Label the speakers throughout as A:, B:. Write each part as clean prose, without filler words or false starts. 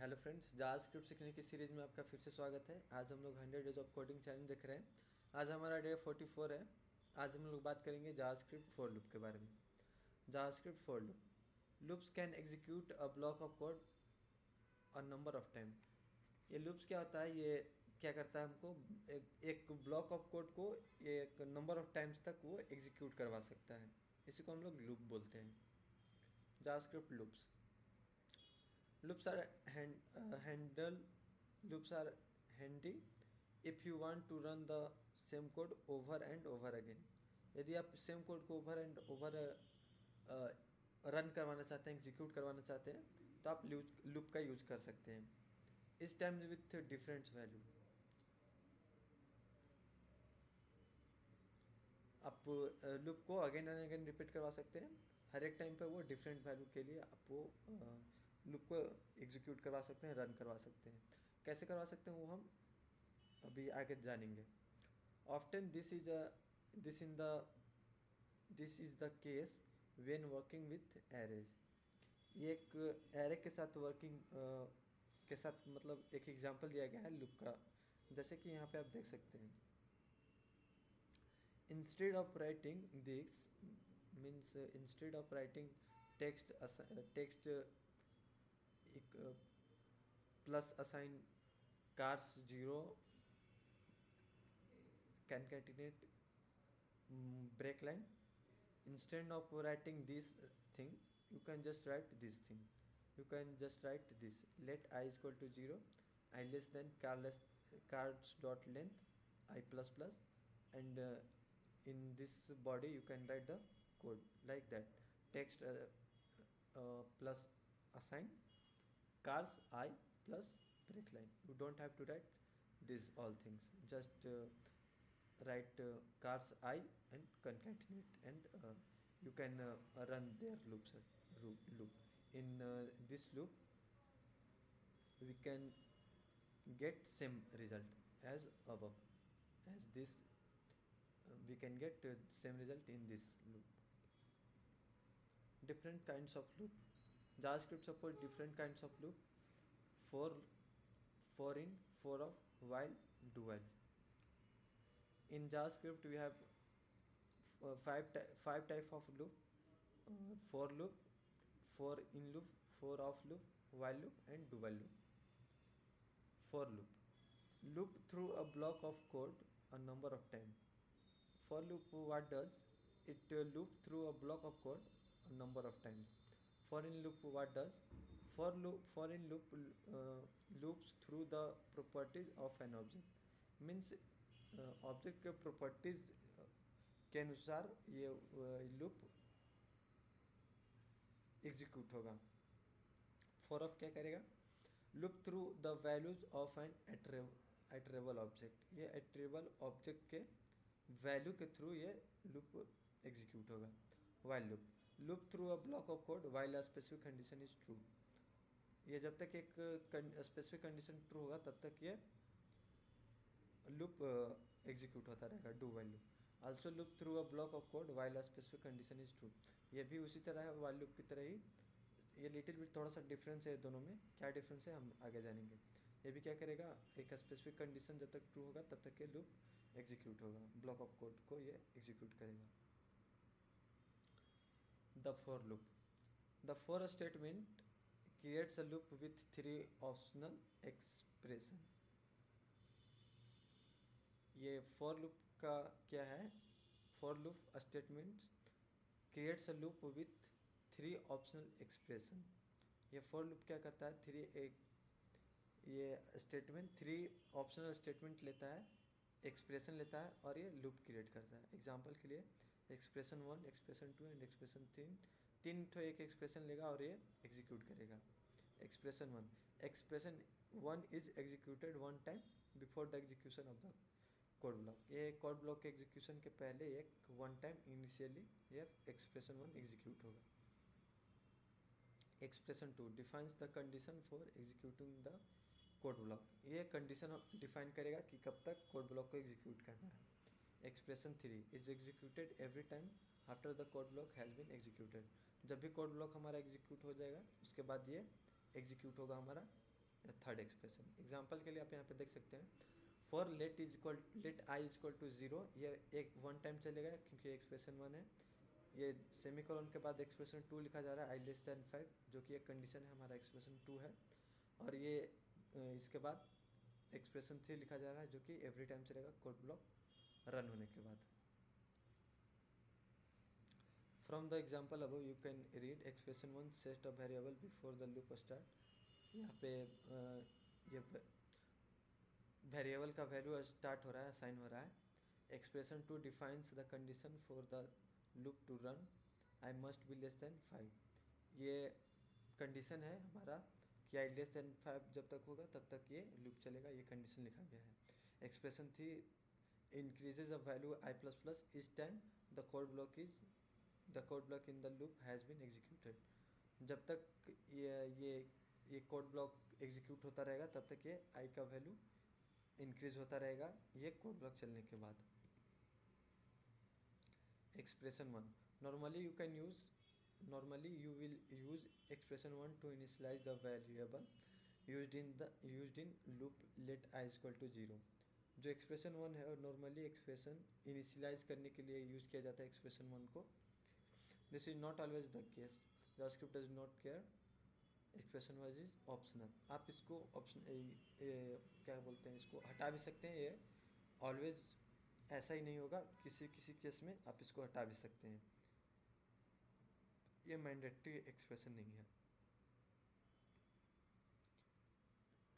A: Hello friends, JavaScript सीखने की series में आपका फिर से स्वागत है। आज हम लोग 100 डेज ऑफ कोडिंग चैलेंज देख रहे हैं। आज हमारा डे 44 है। आज हम लोग बात करेंगे जावास्क्रिप्ट फॉर लूप के बारे में। JavaScript for loop loops can execute a block of code a number of time. ये लूप्स क्या होता है, ये क्या करता है, हमको एक ब्लॉक ऑफ कोड को एक नंबर ऑफ टाइम्स तक वो एग्जीक्यूट करवा सकता है। इसी को हम लोग लूप बोलते हैं, JavaScript loops. Loops are handle. Loops are handy if you want to run the same code over and over again. यदि आप सेम कोड को ओवर एंड ओवर रन करवाना चाहते हैं, एग्जीक्यूट करवाना चाहते हैं, तो आप लूप का यूज कर सकते हैं। इस टाइम विथ डिफरेंट वैल्यू आप लूप को अगेन एंड अगेन रिपीट करवा सकते हैं। हर एक टाइम पे वो डिफरेंट वैल्यू के लिए आप वो लूप को एग्जीक्यूट करवा सकते हैं, रन करवा सकते हैं। कैसे करवा सकते हैं वो हम अभी आगे जानेंगे। Often this in the this is the case when working with arrays. ये एक एरे के साथ वर्किंग के साथ मतलब एक एग्जांपल दिया गया है लूप का, जैसे कि यहाँ पे आप देख सकते हैं। Instead of writing this means instead of writing text plus assign cars 0 concatenate break line. Instead of writing these things, you can just write this thing. You can just write this: let I is equal to 0, I less than cards dot length I plus plus, and in this body you can write the code like that: text plus assign cars I plus break line. You don't have to write these all things, just write cars I and concatenate, and you can run their loop. In this loop we can get same result as above, as this we can get same result in this loop. Different kinds of loop. JavaScript support different kinds of loop: for in, for of, while, do while. In JavaScript we have five type of loop: for loop, for in loop, for of loop, while loop, and do while loop. For loop through a block of code a number of time. For loop what does? It loop through a block of code a number of times. For in loop what does? For in loop loops through the properties of an object. Means object के properties के अनुसार ये loop execute होगा। For of क्या करेगा? Loop through the values of an iterable object. ये iterable object के value के थ्रू ये लूप एग्जीक्यूट होगा। While loop through a block of code while a specific condition is true. ये जब तक एक स्पेसिफिक कंडीशन ट्रू होगा तब तक ये लूप एग्जीक्यूट होता रहेगा, do while loop. Also loop through a block of code while a specific condition is true. ये भी उसी तरह है, वाइल लूप की तरह ही। ये लिटिल बिट थोड़ा सा डिफरेंस है दोनों में। क्या डिफरेंस है हम आगे जानेंगे। ये भी क्या करेगा, एक स्पेसिफिक कंडीशन जब तक ट्रू होगा तब तक ये लूप एग्जीक्यूट होगा, ब्लॉक ऑफ कोड को ये एग्जीक्यूट करेगा। The for loop. The for statement creates a loop with 3 optional expression. ये फॉर लूप का क्या है? For loop statement creates a loop with 3 optional expression. ये फॉर लूप क्या करता है? ये स्टेटमेंट 3 ऑप्शनल स्टेटमेंट लेता है, एक्सप्रेशन लेता है और ये लूप क्रिएट करता है। एग्जांपल के लिए एक्सप्रेशन 1, एक्सप्रेशन 2 एंड एक्सप्रेशन 3, तीन ठो एक एक्सप्रेशन लेगा और ये एग्जीक्यूट करेगा। Expression 1 is executed 1 time before the execution of the code block. ये कोड ब्लॉक के एग्जीक्यूशन के पहले एक 1 टाइम इनिशियली ये एक्सप्रेशन 1 एग्जीक्यूट होगा। Expression 2 defines the condition for executing the code block. ये कंडीशन डिफाइन करेगा कि कब तक कोड ब्लॉक को एग्जीक्यूट करना है। Expression 3 is executed every time after the code block has been executed. जब भी कोड ब्लॉक हमारा एग्जीक्यूट हो जाएगा उसके बाद ये एग्जीक्यूट होगा हमारा थर्ड एक्सप्रेशन। एग्जांपल के लिए आप यहाँ पे देख सकते हैं, for let i is equal to 0, ये एक वन टाइम चलेगा क्योंकि एक्सप्रेशन 1 है। ये सेमीकोलन के बाद एक्सप्रेशन 2 लिखा जा रहा है, आई लेस देन 5, जो कि एक कंडीशन है, हमारा एक्सप्रेशन 2 है। और ये इसके बाद एक्सप्रेशन 3 लिखा जा रहा है, जो कि एवरी टाइम चलेगा कोड ब्लॉक रन होने के बाद। From the example above you can read expression 1 set a variable before the loop start. यहाँ पे ये वेरिएबल का वैल्यू स्टार्ट हो रहा है, असाइन हो रहा है। Expression 2 defines the condition for the loop to run, i must be less than 5। ये कंडीशन है हमारा कि आई लेस देन 5 जब तक होगा तब तक ये लूप चलेगा, ये कंडीशन लिखा गया है। Expression 3 increases a value I plus plus each time the code block in the loop has been executed। जब तक ये कोड ब्लॉक एग्जीक्यूट होता रहेगा तब तक ये आई का वैल्यू इंक्रीज होता रहेगा, ये कोड ब्लॉक चलने के बाद। Expression 1, normally you will use expression 1 to initialize the variable used in loop let I is equal to 0। जो एक्सप्रेशन 1 है और नॉर्मली एक्सप्रेशन इनिशियलाइज करने के लिए यूज़ किया जाता है एक्सप्रेशन 1 को। This is not always the case, JavaScript does not care, expression 1 is optional. आप इसको क्या बोलते हैं, इसको हटा भी सकते हैं। ये ऑलवेज ऐसा ही नहीं होगा, किसी किसी केस में आप इसको हटा भी सकते हैं, ये मैंडेटरी एक्सप्रेशन नहीं है।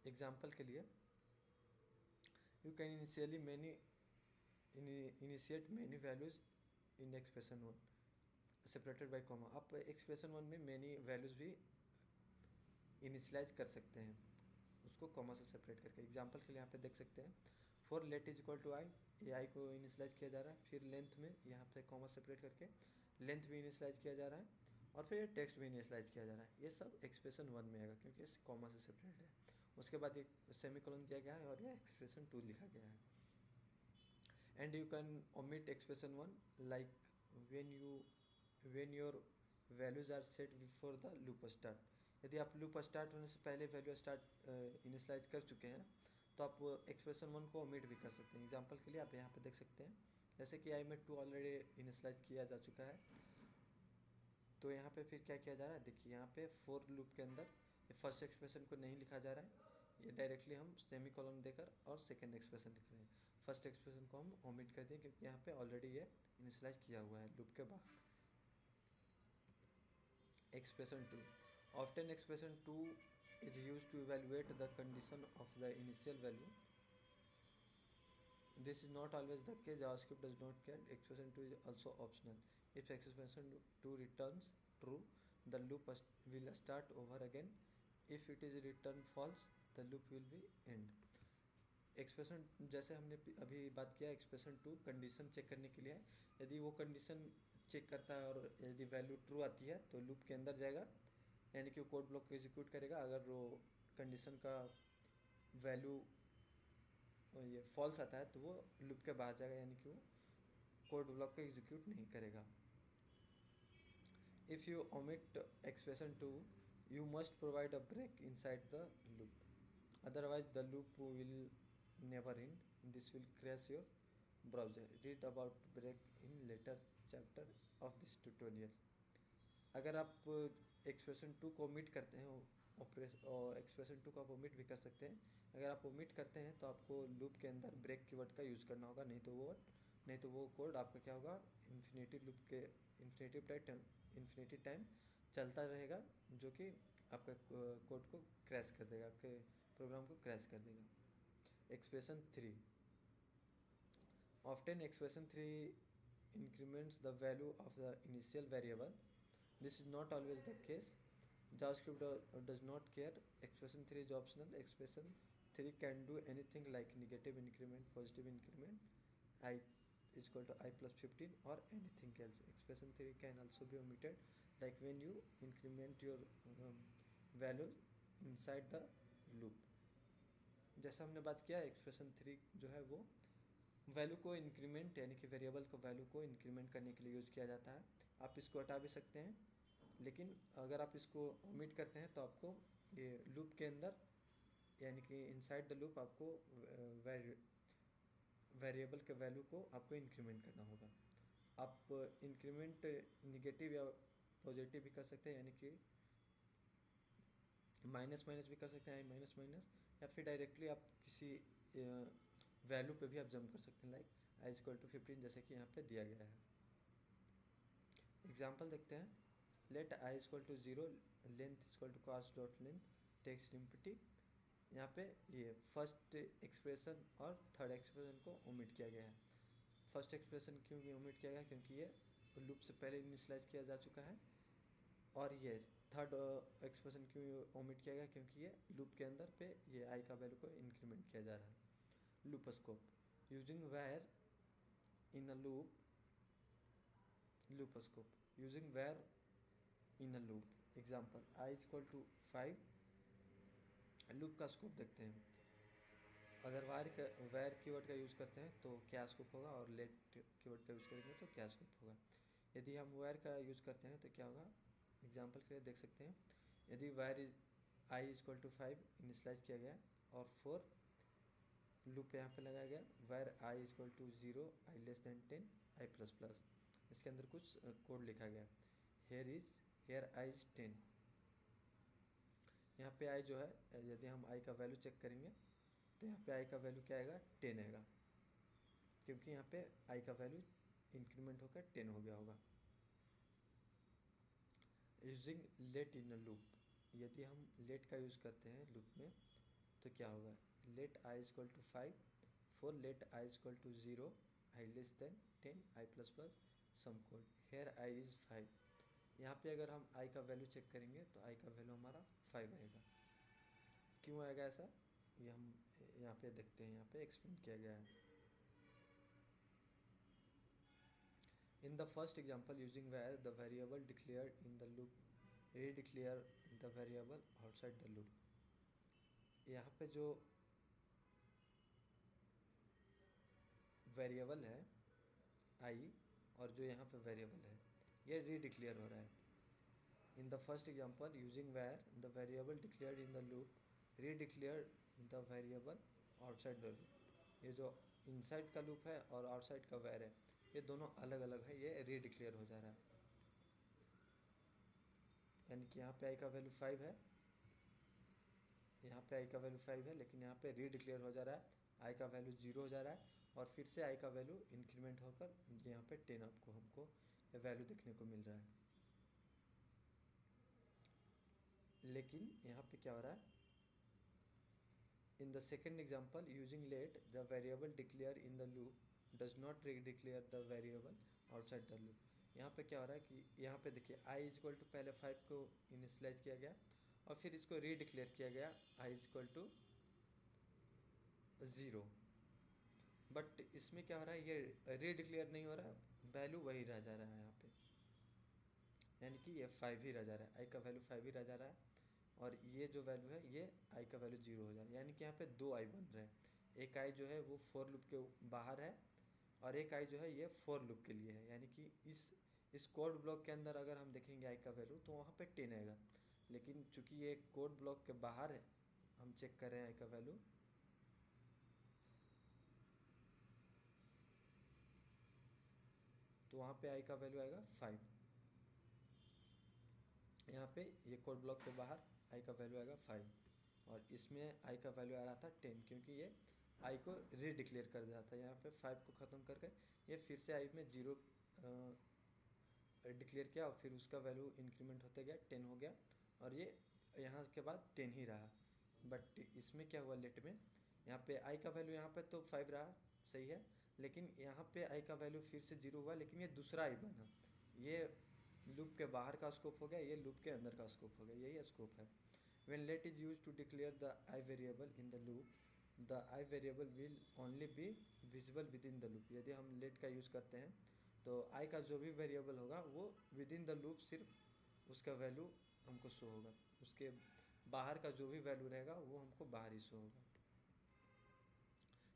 A: एग्जाम्पल के लिए, you can initiate many values in expression 1 separated by comma। आप एक्सप्रेशन 1 में many values भी इनिशियलाइज कर सकते हैं, उसको कॉमा से सेपरेट करके। एग्जांपल के लिए यहाँ पे देख सकते हैं, for let is equal to i, ये आई को इनिशियलाइज किया जा रहा है। फिर लेंथ में यहाँ पे कॉमा सेपरेट करके लेंथ भी इनिशियलाइज किया जा रहा है, और फिर टेक्स्ट भी इनिशियलाइज किया जा रहा है। ये सब एक्सप्रेशन 1 में आएगा क्योंकि इस कॉमा से सेपरेट है। उसके बाद एक सेमीकोलन दिया गया है और ये एक्सप्रेशन 2 लिखा गया है। And you can omit expression 1 like when your values are set before the loop start। यदि आप लूप स्टार्ट होने से पहले वैल्यू इनिशियलाइज कर चुके हैं तो आप एक्सप्रेशन 1 को ओमिट भी कर सकते हैं। एग्जांपल के लिए आप यहाँ पे देख सकते हैं, जैसे कि आई में 2 ऑलरेडी इनिशियलाइज किया जा चुका है, तो यहाँ पे फिर क्या किया जा रहा है, देखिए यहाँ पे फॉर लूप के अंदर ये फर्स्ट एक्सप्रेशन को नहीं लिखा जा रहा है, ये डायरेक्टली हम सेमी कॉलम देकर और सेकेंड एक्सप्रेशन लिख रहे हैं। फर्स्ट एक्सप्रेशन को हम ओमिट कर दें क्योंकि यहाँ पे ऑलरेडी ये इनिशियलाइज किया हुआ है लूप के बाद। Expression 2, often expression 2 is used to evaluate the condition of the initial value। This is not always the case, JavaScript does not care, expression 2 is also optional। If expression 2 returns true, the loop will start over again। If it is return false, the loop will be end। Expression जैसे हमने अभी बात किया, expression 2 condition check करने के लिए है। यदि वो कंडीशन चेक करता है और यदि वैल्यू ट्रू आती है तो लूप के अंदर जाएगा, यानी कि वो कोड ब्लॉक को एग्जीक्यूट करेगा। अगर वो कंडीशन का वैल्यू ये फॉल्स आता है तो वो लूप के बाहर जाएगा, यानी कि वो कोड ब्लॉक को एग्जीक्यूट नहीं करेगा। If you omit expression 2, you must provide a break inside the loop, otherwise the loop will never end। This will crash your browser। Read about break in later chapter of this tutorial। अगर आप expression 2 को omit करते हैं, expression 2 को आप omit भी कर सकते हैं। अगर आप ओमिट करते हैं तो आपको लूप के अंदर ब्रेक कीवर्ड का यूज़ करना होगा, नहीं तो वो कोड आपका क्या होगा, इन्फिनिटी टाइम चलता रहेगा, जो कि आपका कोड को क्रैश कर देगा, आपके प्रोग्राम को क्रैश कर देगा। Expression 3, often expression 3 increments the value of the initial variable। This is not always the case, JavaScript does not care, expression 3 is optional। Expression 3 can do anything like negative increment, positive increment, I is equal to I plus 15 or anything else। Expression 3 can also be omitted, like when you increment your value inside the loop। जैसा हमने बात किया, expression 3 जो है वो value को increment, यानी कि वेरिएबल को वैल्यू को इंक्रीमेंट करने के लिए यूज़ किया जाता है। आप इसको हटा भी सकते हैं, लेकिन अगर आप इसको ओमिट करते हैं तो आपको ये लूप के अंदर यानी कि इनसाइड द लूप आपको वेरिएबल के वैल्यू को आपको इंक्रीमेंट करना होगा। आप इंक्रीमेंट निगेटिव या पॉजिटिव भी कर सकते हैं, यानी कि माइनस माइनस भी कर सकते हैं, आई माइनस माइनस, या फिर डायरेक्टली आप किसी वैल्यू पे भी आप जंप कर सकते हैं, like i is equal to 15 जैसे कि यहाँ पे दिया गया है। एग्जाम्पल देखते हैं। Let i is equal to 0, length is equal to const dot length text empty. यहाँ पे ये फर्स्ट एक्सप्रेशन और थर्ड एक्सप्रेशन को ओमिट किया गया है। फर्स्ट एक्सप्रेशन क्यों ओमिट किया गया, क्योंकि ये लूप से पहले इनिशियलाइज किया जा चुका है। और ये थर्ड एक्सप्रेशन क्यों ओमिट किया गया, क्योंकि ये लूप के अंदर पे ये आई का वैल्यू को इंक्रीमेंट किया जा रहा है। Loop scope using var in a loop scope using var in a loop. Example i is equal to 5, loop का स्कोप देखते हैं। अगर वेयर कीवर्ड का यूज़ करते हैं तो क्या स्कोप होगा, और लेट कीवर्ड का यूज़ करेंगे तो क्या स्कोप होगा। यदि हम वेयर का यूज़ करते हैं तो क्या होगा, एग्जाम्पल के लिए देख सकते हैं। यदि var is i is equal to 5 initialize किया गया और 4 लूप यहाँ पे लगाया गया, var i is equal to 0, i less than 10, i plus plus, इसके अंदर कुछ कोड लिखा गया। हेयर आई इज 10, यहाँ पे आई जो है, यदि हम आई का वैल्यू चेक करेंगे तो यहाँ पे आई का वैल्यू क्या आएगा, 10 आएगा, क्योंकि यहाँ पे आई का वैल्यू इंक्रीमेंट होकर 10 हो गया होगा। Using let in a loop, यदि हम लेट का यूज़ करते हैं लूप में तो क्या होगा, let i is equal to 5 for let i is equal to 0, i less than 10, i plus plus some code, here i is 5। यहाँ पे अगर हम आई का वैल्यू चेक करेंगे तो आई का वैल्यू हमारा 5 आएगा। क्यों आएगा ऐसा, ये हम यहाँ पे देखते हैं, यहाँ पे एक्सप्लेन किया गया है। In the first example, using where the variable declared in the loop redeclare the variable outside the loop, यहाँ पे जो वेरिएबल है आई और जो यहाँ पे वेरिएबल है ये रीडिक्लेयर हो रहा है। In the first example using var the variable declared in the loop redeclare the variable outside the loop. ये जो इनसाइड का लूप है और आउटसाइड का वेर है, ये दोनों अलग अलग है, ये रीडिक्लेयर हो जा रहा है। यानी कि यहाँ पे आई का वैल्यू 5 है, यहाँ पे आई का वैल्यू 5 है, लेकिन यहाँ पे रीडिक्लेयर हो जा रहा है, आई का वैल्यू 0 हो जा रहा है, और फिर से आई का वैल्यू इंक्रीमेंट होकर यहाँ पे 10 आपको हमको वैल्यू देखने को मिल रहा है। लेकिन यहाँ पे क्या हो रहा है, in the second example using let the variable declare in the loop does not declare the variable outside the loop. यहाँ पे क्या हो रहा है कि यहाँ पे देखिए आई इज इक्वल टू पहले 5 को इनिशियलाइज किया गया और फिर इसको रीडिक्लेयर किया गया आई इज इक्वल टू 0, बट इसमें क्या हो रहा है, ये रीडिक्लेयर नहीं हो रहा, वैल्यू वही रह जा रहा है यहाँ पे, यानी कि ये 5 ही रह जा रहा है, आई का वैल्यू 5 ही रह जा रहा है, और ये जो वैल्यू है ये आई का वैल्यू 0 हो जा रहा है। यानी कि यहाँ पे दो आई बन रहे हैं, एक आई जो है वो फॉर लूप के बाहर है और एक आई जो है ये फॉर लूप के लिए है। यानी कि इस कोड ब्लॉक के अंदर अगर हम देखेंगे आई का वैल्यू तो वहाँ पे 10 आएगा, लेकिन चूंकि ये कोड ब्लॉक के बाहर है, हम चेक कर रहे हैं आई का वैल्यू, तो वहाँ पे आई का वैल्यू आएगा 5। यहाँ पे ये कोड ब्लॉक के बाहर आई का वैल्यू आएगा 5, और इसमें आई का वैल्यू आ रहा था 10, क्योंकि ये आई को रीडिक्लेयर कर दिया था। यहाँ पे 5 को ख़त्म करके ये फिर से आई में 0 डिक्लेयर किया और फिर उसका वैल्यू इंक्रीमेंट होते गया, 10 हो गया, और ये यहाँ के बाद 10 ही रहा। बट इसमें क्या हुआ, लेट में यहाँ पे आई का वैल्यू यहाँ पे तो 5 रहा, सही है, लेकिन यहाँ पे आई का वैल्यू फिर से 0 हुआ, लेकिन ये दूसरा आई बना, ये लूप के बाहर का स्कोप हो गया, ये लूप के अंदर का स्कोप हो गया, यही स्कोप है। When let is used to declare the I variable in the loop, the I variable will only be visible within the loop। यदि हम let का यूज़ करते हैं तो I का जो भी वेरिएबल होगा वो within the loop सिर्फ उसका वैल्यू हमको शो होगा, उसके बाहर का जो भी वैल्यू रहेगा वो हमको बाहर ही शो होगा।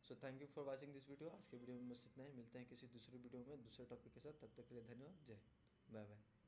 A: So thank you for watching this video. आज के वीडियो में बस इतना ही, मिलते हैं किसी दूसरे वीडियो में दूसरे टॉपिक के साथ, तब तक के लिए धन्यवाद, जय हिंद, बाय बाय।